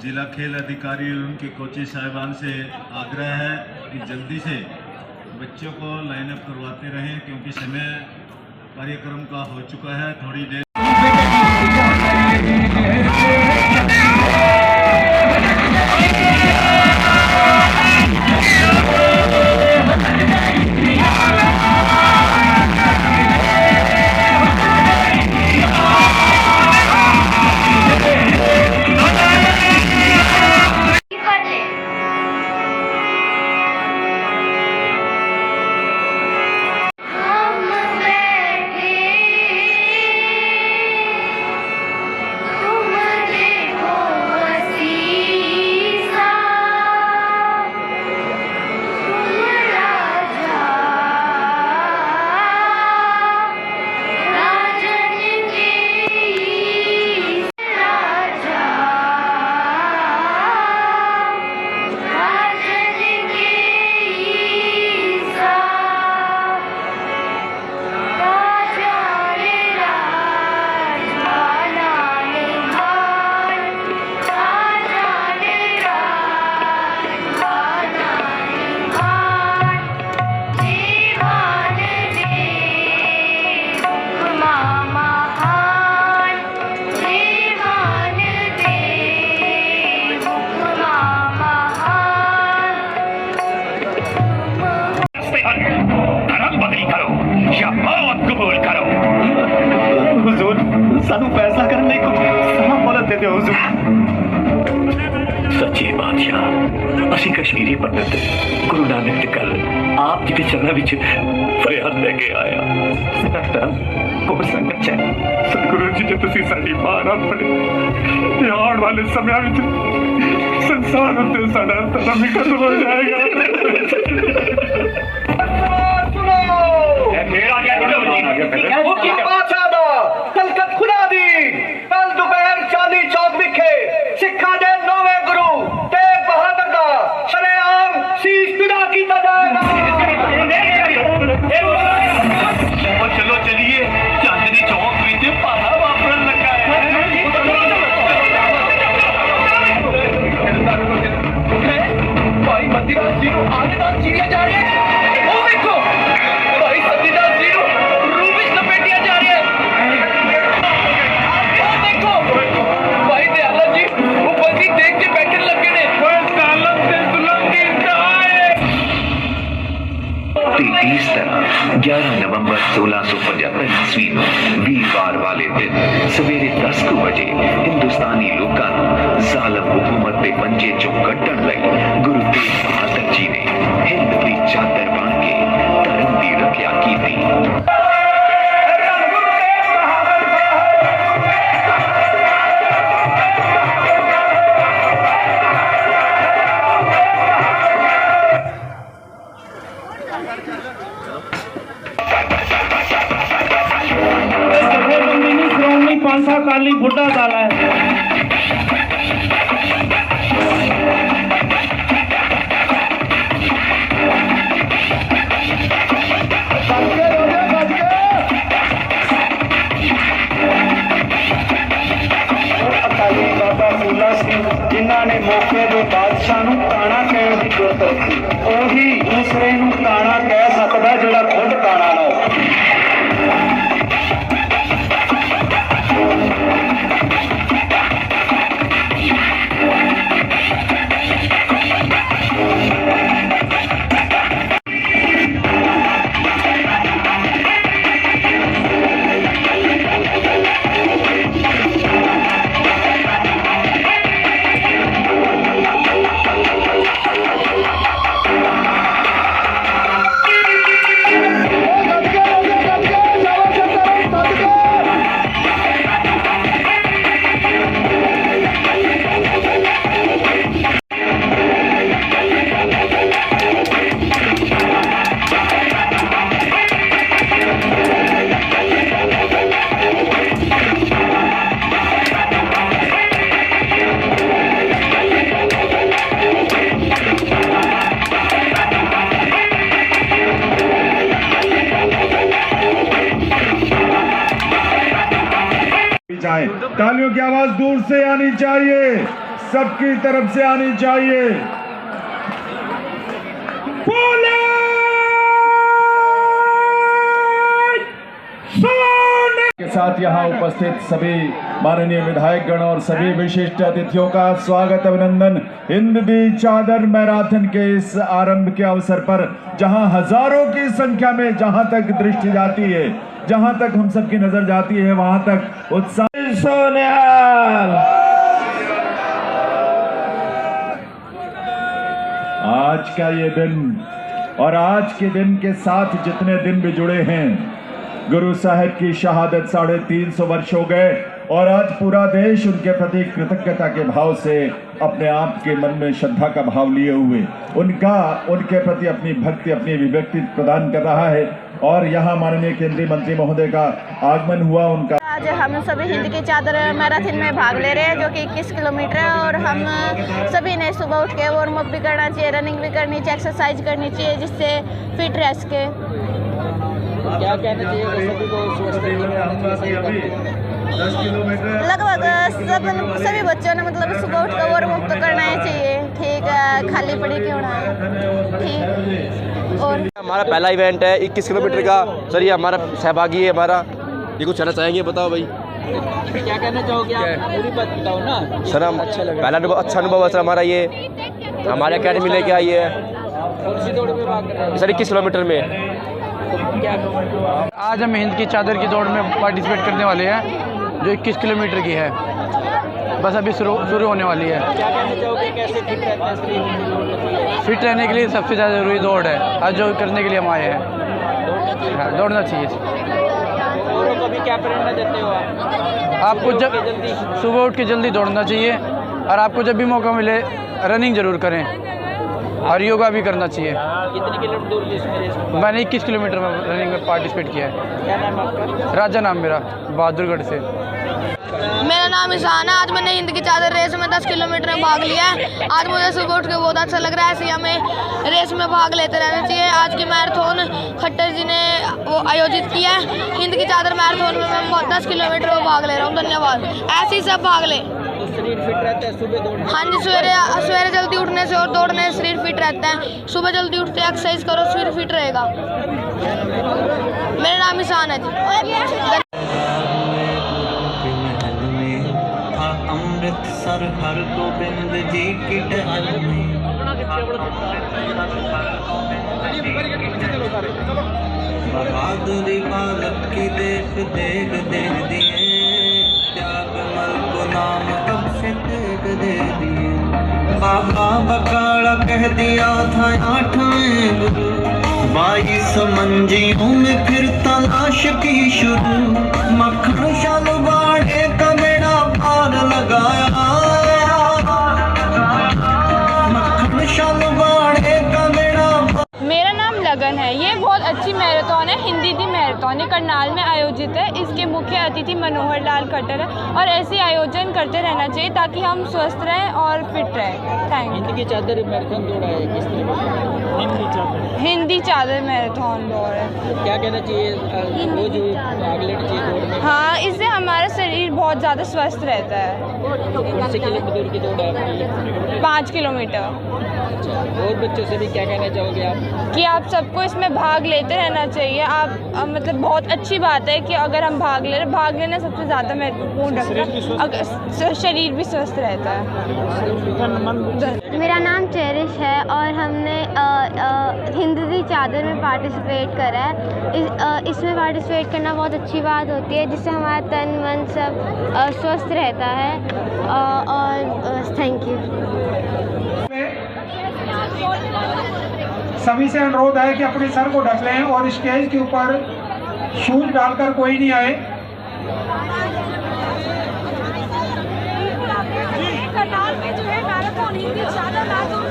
जिला खेल अधिकारी और उनके कोचेस साहिबान से आग्रह है कि जल्दी से बच्चों को लाइनअप करवाते रहें, क्योंकि समय कार्यक्रम का हो चुका है। थोड़ी देर सानू फैसला करने को मोहलत देते हो हुजूर। सच्चे बादशाह असी कश्मीरी पंडित गुरु नानक दे कल आप जी के चरणों विच फरियाद लेके आया। बहुत संगत है सतगुरु जी, जो तुसी साडी बात ना पड़े ते आउण वाले समय विच संसार उत्ते साडा धर्म खत्म हो जाएगा। कल दोपहर चांदी चौक विखे सिखा दे नौवे गुरु तेग बहादुर दा शरेआम शीश जुदा कीता जाएगा। चलो चलिए, चांदनी चौक विच भाला वापरन लगा है। भाई मतीदास जी को आगे तक चीरिया जा रही है। वो देखो भाई सतीदास जी को रूह विच लपेटिया जा रही है। भाई दयाला जी वो बंदी देख के बैठने लगे ने। 11 नवंबर 1650 ईस्वी वीरवार वाले दिन सवेरे 10 बजे हिंदुस्तानी लोगों को जालम हुकूमत के पंजे चों कट्टण लई गुरु तेग बहादुर जी ने हिंद की चादर बन के धर्म की रक्षा की। पांसा काली बुढ़ा डाला है। बाबा फूला सिंह जिन्हों ने मौके के बादशाह नूं काना कहने की जरूरत रखी, उही दूसरे नूं काना कह सकता जिहड़ा खुद काना ना हो। तालियों की आवाज दूर से आनी चाहिए। सबकी तरफ से आनी चाहिए। के साथ यहाँ उपस्थित सभी माननीय विधायकगण और सभी विशिष्ट अतिथियों का स्वागत अभिनंदन हिंद दी चादर मैराथन के इस आरंभ के अवसर पर, जहाँ हजारों की संख्या में जहाँ तक दृष्टि जाती है, जहाँ तक हम सबकी नजर जाती है, वहाँ तक उत्साह। सोनिहाल आज का ये दिन और आज के दिन के साथ जितने दिन भी जुड़े हैं, गुरु साहब की शहादत 350 वर्ष हो गए और आज पूरा देश उनके प्रति कृतज्ञता के भाव से अपने आप के मन में श्रद्धा का भाव लिए हुए उनके प्रति अपनी भक्ति, अपनी अभिव्यक्ति प्रदान कर रहा है। और यहाँ माननीय केंद्रीय मंत्री महोदय का आगमन हुआ। उनका आज हम सभी हिंद की चादर मैराथन में भाग ले रहे हैं, जो कि 21 किलोमीटर है। और हम सभी ने सुबह उठ के वार्म अप भी करना चाहिए, रनिंग भी करनी चाहिए, एक्सरसाइज करनी चाहिए, जिससे फिट रह सके। क्या कहना चाहिए सभी को? 10 किलोमीटर लगभग सभी बच्चों ने मतलब सुबह उठ कर वार्म अप तो करना ही चाहिए। ठीक है, खाली पड़ी क्यों ना है, ठीक। और हमारा पहला इवेंट है 21 किलोमीटर का। सर ये हमारा सहभागी है हमारा, ये कुछ कहना चाहेंगे? बताओ भाई, क्या कहना चाहोगे आप? पूरी बात बताओ ना सर। हम पहला अनुभव, अच्छा अनुभव है सर हमारा ये। हमारे अकेडमी लेके आई है सर 21 किलोमीटर में। आज हम हिंद की चादर की दौड़ में पार्टिसिपेट करने वाले हैं, जो 21 किलोमीटर की है। बस अभी शुरू होने वाली है। क्या कहना चाहोगे, कैसे फिट रहते हैं? फिट रहने के लिए सबसे ज़्यादा ज़रूरी दौड़ है। आज जो करने के लिए हम आए हैं, दौड़ना चाहिए। औरों को भी क्या प्रेरणा देते हो आप? आपको जब सुबह उठ के जल्दी दौड़ना चाहिए और आपको जब भी मौका मिले रनिंग ज़रूर करें और योगा भी करना चाहिए। कितने किलोमीटर दूर इसमें? मैंने 21 किलोमीटर में रनिंग में पार्टिसिपेट किया है। क्या नाम आपका? राजा नाम मेरा, बहादुरगढ़ से। मेरा नाम ईशान है। आज मैंने हिंद की चादर रेस में 10 किलोमीटर में भाग लिया है। आज मुझे सुबह उठ के बहुत अच्छा लग रहा है। ऐसे हमें रेस में भाग लेते रहना चाहिए। आज की मैराथन खट्टर जी ने वो आयोजित किया है। हिंद की चादर मैराथन में मैं 10 किलोमीटर में भाग ले रहा हूँ। धन्यवाद। ऐसे ही सब भाग लें। शरीर फिट रहता है सुबह दौड़ने? हाँ जी, सवेरे जल्दी उठने से और दौड़ने से शरीर फिट रहता है। सुबह जल्दी उठते एक्सरसाइज करो, शरीर फिट रहेगा। मेरा नाम ईशान है जी। अमृतसर हर गोबिंद जी की टहल में बहादुरी बालक की देख देख देख दिए, त्यागमल को नाम कब से देख दे दिए। बाबा बकाला कह दिया था 8वें गुरु, 22 मंजिलों में फिर तलाश की शुरू। मक्खन शाल बाड़े का बेड़ा पार लगाया, मक्खन शाल बाड़े का बेड़ा। मेरा नाम लगन है। ये बहुत अच्छी मैराथन है, हिंदी दी मैराथन। ये करनाल में आयोजित है। इसके मुख्य अतिथि मनोहर लाल खट्टर है। और ऐसे आयोजन करते रहना चाहिए ताकि हम स्वस्थ रहें और फिट रहें। Thank you. हिंद की चादर मैराथन दौड़ है किस तरह? हिंदी चादर मैराथन दौड़ है। क्या कहना चाहिए, रोज भाग लेना चाहिए दौड़ में? हाँ, इससे हमारा शरीर बहुत ज़्यादा स्वस्थ रहता है। कौन से किलोमीटर दूर की दौड़ है आपकी? 5 किलोमीटर। और बच्चों से भी क्या कहना चाहोगे आप? कि आप सबको इसमें भाग लेते रहना चाहिए। आप मतलब बहुत अच्छी बात है कि अगर हम भाग लेना सबसे ज़्यादा महत्वपूर्ण रखता है। अगर शरीर भी स्वस्थ रहता है। मेरा नाम चेरिश है और हमने हिंद दी चादर में पार्टिसिपेट करा है। इसमें पार्टिसिपेट करना बहुत अच्छी बात होती है, जिससे हमारा तन मन सब स्वस्थ रहता है। और थैंक यू। सभी से अनुरोध है कि अपने सर को ढक लें और स्टेज के ऊपर शूज डालकर कोई नहीं आए।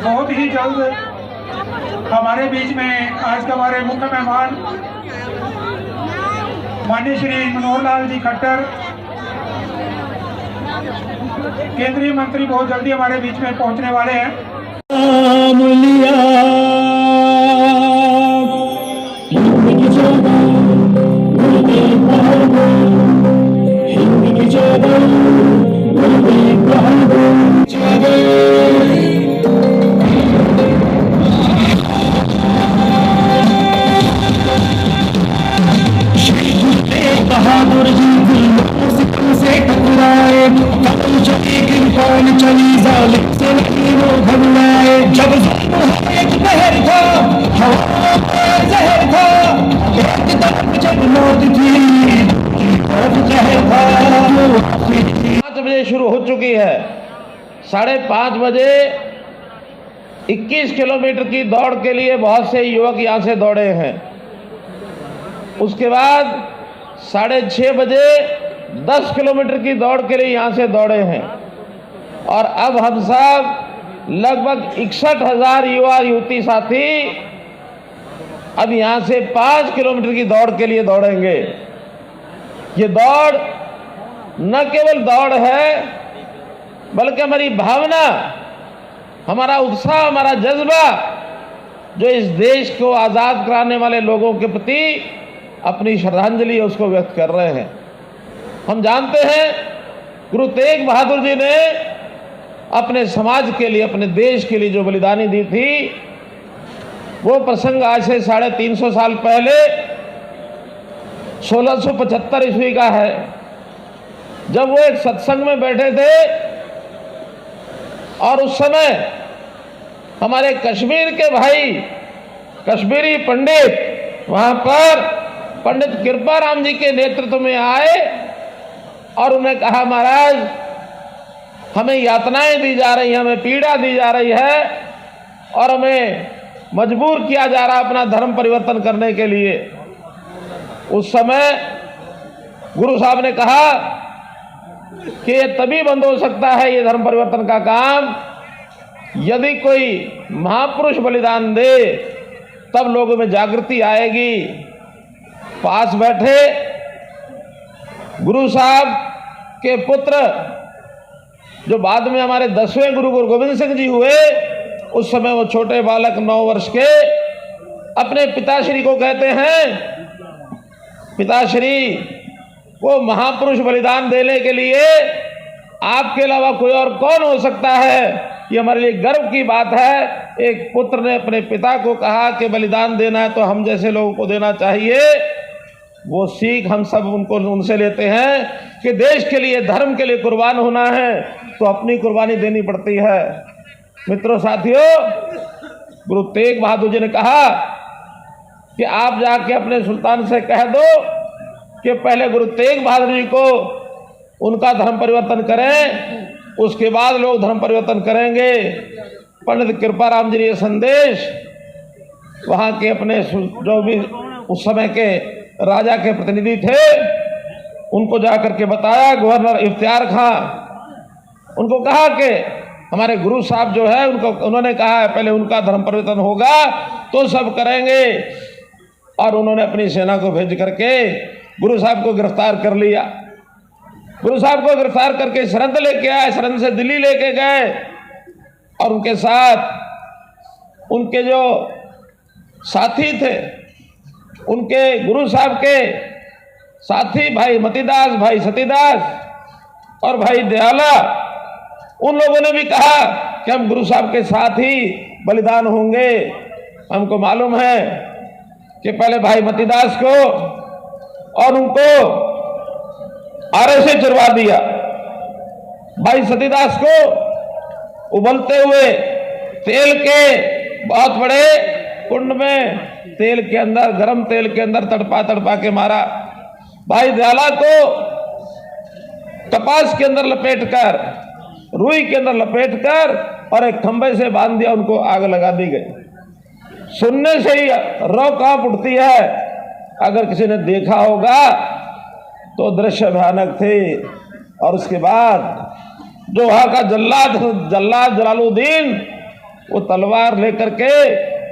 बहुत ही जल्द हमारे बीच में आज के हमारे मुख्य मेहमान माननीय श्री मनोहर लाल जी खट्टर, केंद्रीय मंत्री, बहुत जल्दी हमारे बीच में पहुंचने वाले हैं। चादर कौन चली जालिम से नहीं वो घबराए, जब एक लहर था हवा में जहर था, एक तरफ जब मौत थी तरफ जहर था। 5 बजे शुरू हो चुकी है, 5:30 बजे 21 किलोमीटर की दौड़ के लिए बहुत से युवक यहाँ से दौड़े हैं। उसके बाद 6:30 बजे 10 किलोमीटर की दौड़ के लिए यहाँ से दौड़े हैं और अब हम सब लगभग 61,000 युवा युवती साथी अब यहाँ से 5 किलोमीटर की दौड़ के लिए दौड़ेंगे। ये दौड़ न केवल दौड़ है बल्कि हमारी भावना, हमारा उत्साह, हमारा जज्बा जो इस देश को आज़ाद कराने वाले लोगों के प्रति अपनी श्रद्धांजलि उसको व्यक्त कर रहे हैं। हम जानते हैं गुरु तेग बहादुर जी ने अपने समाज के लिए, अपने देश के लिए जो बलिदानी दी थी, वो प्रसंग आज से 350 साल पहले 1675 ईस्वी का है, जब वो एक सत्संग में बैठे थे और उस समय हमारे कश्मीर के भाई, कश्मीरी पंडित वहां पर पंडित कृपाराम जी के नेतृत्व में आए और उन्हें कहा, महाराज हमें यातनाएं दी जा रही हैं, हमें पीड़ा दी जा रही है और हमें मजबूर किया जा रहा है अपना धर्म परिवर्तन करने के लिए। उस समय गुरु साहब ने कहा कि ये तभी बंद हो सकता है ये धर्म परिवर्तन का काम यदि कोई महापुरुष बलिदान दे, तब लोगों में जागृति आएगी। पास बैठे गुरु साहब के पुत्र जो बाद में हमारे 10वें गुरु गोविंद सिंह जी हुए, उस समय वो छोटे बालक 9 वर्ष के अपने पिताश्री को कहते हैं, पिताश्री वो महापुरुष बलिदान देने के लिए आपके अलावा कोई और कौन हो सकता है, ये हमारे लिए गर्व की बात है। एक पुत्र ने अपने पिता को कहा कि बलिदान देना है तो हम जैसे लोगों को देना चाहिए। वो सीख हम सब उनसे लेते हैं कि देश के लिए, धर्म के लिए कुर्बान होना है तो अपनी कुर्बानी देनी पड़ती है। मित्रों, साथियों, गुरु तेग बहादुर जी ने कहा कि आप जाके अपने सुल्तान से कह दो कि पहले गुरु तेग बहादुर जी को उनका धर्म परिवर्तन करें, उसके बाद लोग धर्म परिवर्तन करेंगे। पंडित कृपाराम जी ने यह संदेश वहाँ के अपने जो भी उस समय के राजा के प्रतिनिधि थे उनको जाकर के बताया। गवर्नर इफ्तियार खां, उनको कहा कि हमारे गुरु साहब जो है उन्होंने कहा है पहले उनका धर्म परिवर्तन होगा तो सब करेंगे। और उन्होंने अपनी सेना को भेज करके गुरु साहब को गिरफ्तार कर लिया। गुरु साहब को गिरफ्तार करके सरहद लेके आए, सरहद से दिल्ली लेके गए और उनके साथ उनके जो साथी थे, उनके गुरु साहब के साथी भाई मतीदास, भाई सतीदास और भाई दयाला, उन लोगों ने भी कहा कि हम गुरु साहब के साथ ही बलिदान होंगे। हमको मालूम है कि पहले भाई मतीदास को और उनको आरे से चुरवा दिया, भाई सतीदास को उबलते हुए तेल के बहुत बड़े कुंड में तेल के अंदर, गरम तेल के अंदर तड़पा तड़पा के मारा। भाई दयाला को कपास के अंदर लपेटकर, रुई के अंदर लपेटकर और एक खंभे से बांध दिया, उनको आग लगा दी गई। सुनने से ही रौ कांप उठती है। अगर किसी ने देखा होगा तो दृश्य भयानक थे। और उसके बाद जो वहां का जल्लाद जलालुद्दीन, वो तलवार लेकर के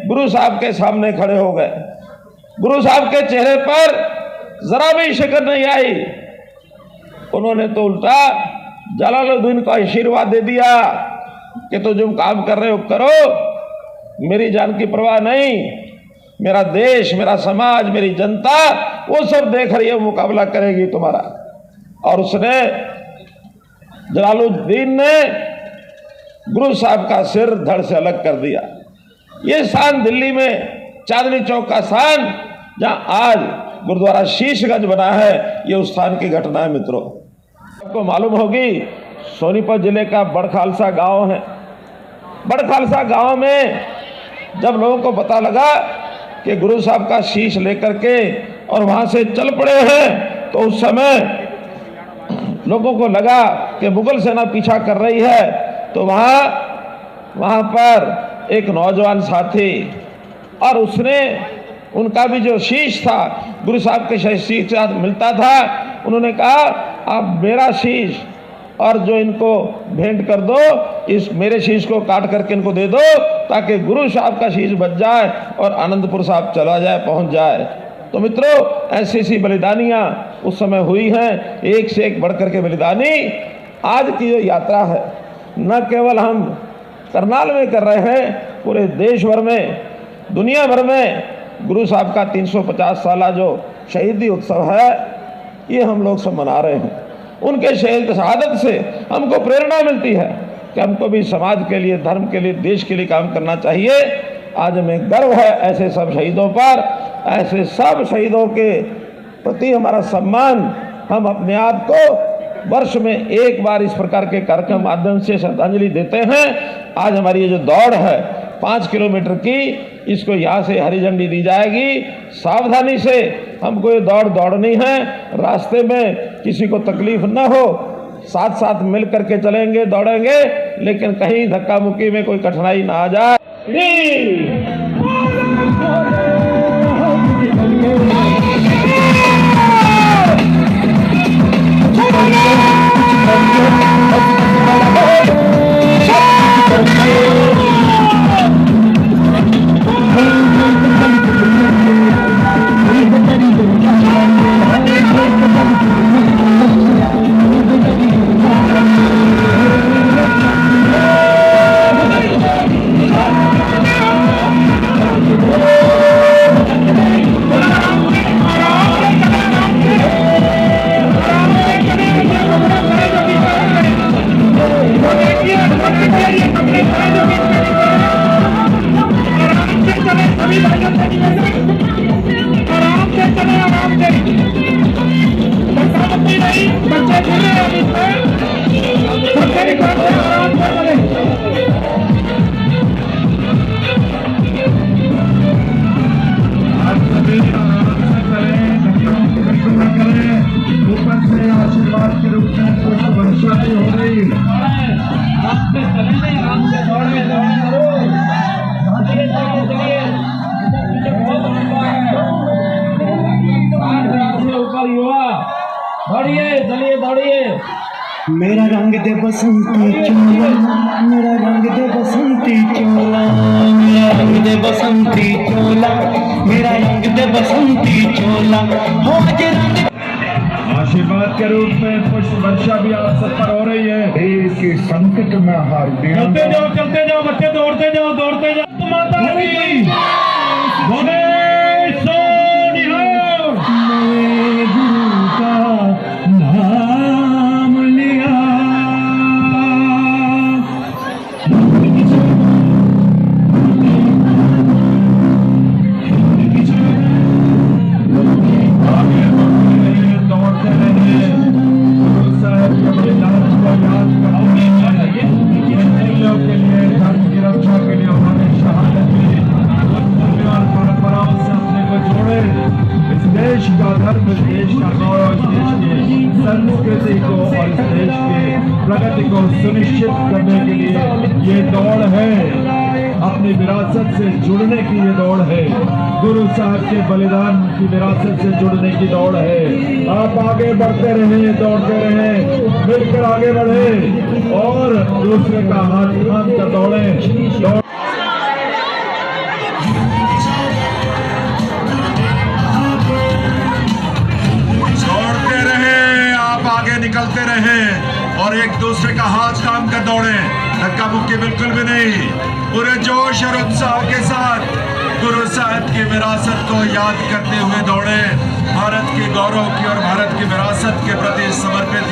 गुरु साहब के सामने खड़े हो गए। गुरु साहब के चेहरे पर जरा भी शिकन नहीं आई। उन्होंने तो उल्टा जलालुद्दीन को आशीर्वाद दे दिया कि तो जो काम कर रहे हो करो, मेरी जान की परवाह नहीं, मेरा देश, मेरा समाज, मेरी जनता वो सब देख रही है, मुकाबला करेगी तुम्हारा। और उसने, जलालुद्दीन ने गुरु साहब का सिर धड़ से अलग कर दिया। ये स्थान दिल्ली में चांदनी चौक का स्थान, जहां आज गुरुद्वारा शीशगंज बना है, ये उस स्थान की घटना है। मित्रों, आपको मालूम होगी सोनीपत जिले का बड़खालसा गांव है। बड़खालसा गांव में जब लोगों को पता लगा कि गुरु साहब का शीश लेकर के और वहां से चल पड़े हैं, तो उस समय लोगों को लगा कि मुगल सेना पीछा कर रही है। तो वहां पर एक नौजवान साथी और उसने उनका भी जो शीश था गुरु साहब के शीश के साथ मिलता था, उन्होंने कहा आप मेरा शीश और जो इनको भेंट कर दो, इस मेरे शीश को काट करके इनको दे दो ताकि गुरु साहब का शीश बच जाए और आनंदपुर साहब चला जाए, पहुंच जाए। तो मित्रों, ऐसी बलिदानियां उस समय हुई हैं, एक से एक बढ़ करके बलिदानी। आज की जो यात्रा है न केवल हम करनाल में कर रहे हैं, पूरे देश भर में, दुनिया भर में गुरु साहब का 350 साला जो शहीदी उत्सव है ये हम लोग सब मना रहे हैं। उनके शहादत से हमको प्रेरणा मिलती है कि हमको भी समाज के लिए, धर्म के लिए, देश के लिए काम करना चाहिए। आज हमें गर्व है ऐसे सब शहीदों पर, ऐसे सब शहीदों के प्रति हमारा सम्मान। हम अपने आप को वर्ष में एक बार इस प्रकार के कार्यक्रम माध्यम से श्रद्धांजलि देते हैं। आज हमारी ये जो दौड़ है 5 किलोमीटर की, इसको यहाँ से हरी झंडी दी जाएगी। सावधानी से हमको ये दौड़ दौड़नी है, रास्ते में किसी को तकलीफ न हो, साथ साथ मिल करके चलेंगे, दौड़ेंगे, लेकिन कहीं धक्का मुक्की में कोई कठिनाई ना आ जाए। मेरा रंग दे बसंती चोला, मेरा रंग दे बसंती चोला, मेरा रंग दे बसंती चोला, मेरा रंग दे बसंती चोला। हो आशीर्वाद के रूप में पुष्प वर्षा भी आप सब पर हो रही है। देश के संकट में हार दिया। चलते जाओ बच्चे, दौड़ते जाओ, दौड़ते जाओ। माता की बोले सोनिहार। मैं गुरु का नाम लिया, दौड़ते रहे, गुरु साहब के बलिदान को याद करते हैं, मूल्यों के लिए, धर्म की रक्षा के लिए उन्होंने शहादत दी। और परंपराओं से अपने को जोड़े, इस देश का धर्म, इस देश का गौरव, इस देश की संस्कृति को और इस देश की प्रगति को सुनिश्चित करने के लिए ये दौड़ है। अपनी विरासत से जुड़ने की ये दौड़ है, गुरु साहब के बलिदान की विरासत से जुड़ने की दौड़ है। आप आगे बढ़ते रहे, दौड़ते रहे, मिलकर आगे बढ़े और दूसरे का हाथ थाम कर दौड़े। दौड़ते रहे, आप आगे निकलते रहे और एक दूसरे का हाथ थाम कर दौड़े, धक्का मुक्की बिल्कुल भी नहीं। पूरे जोश और उत्साह के साथ गुरु साहब की विरासत को याद करते हुए दौड़े, भारत के गौरव की और भारत की विरासत के प्रति समर्पित